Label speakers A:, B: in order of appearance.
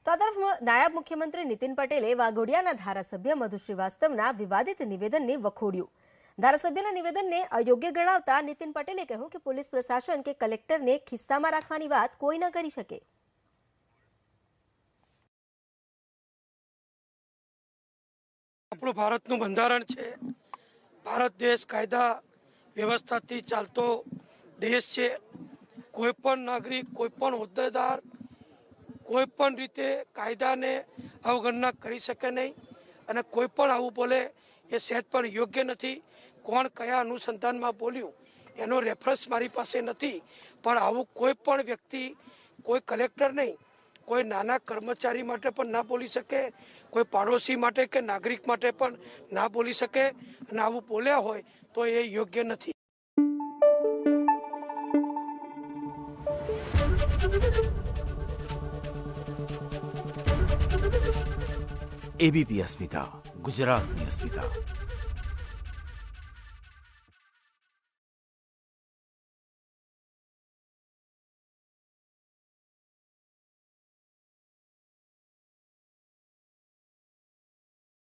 A: તો આ તરફ નાયબ મુખ્યમંત્રી નીતિન પટેલે વાઘોડિયાના ધારાસભ્ય મધુ શ્રીવાસ્તવના વિવાદિત નિવેદનને વખોડ્યું। ધારાસભ્યના નિવેદનને અયોગ્ય ગણાવતા નીતિન પટેલે કહ્યું કે પોલીસ પ્રશાસન કે કલેક્ટરને ખિસ્સામાં રાખવાની વાત કોઈ ન કરી શકે।
B: આપણું ભારતનું બંધારણ છે। ભારત દેશ કાયદા વ્યવસ્થાથી ચાલતો દેશ છે। કોઈ પણ નાગરિક, કોઈ પણ હોદ્દેદાર કોઈ પણ રીતે કાયદાને અવગણના કરી શકે નહીં અને કોઈ પણ આવું બોલે એ સહેજ પણ યોગ્ય નથી। કોણ કયા અનુસંધાનમાં બોલ્યું એનો રેફરન્સ મારી પાસે નથી, પણ આવું કોઈ પણ વ્યક્તિ, કોઈ કલેક્ટર નહીં, કોઈ નાના કર્મચારી માટે પણ ના બોલી શકે, કોઈ પાડોશી માટે કે નાગરિક માટે પણ ના બોલી શકે અને આવું બોલ્યા હોય તો એ યોગ્ય નથી।
C: एबीपी अस्मिता, गुजरातनी अस्मिता।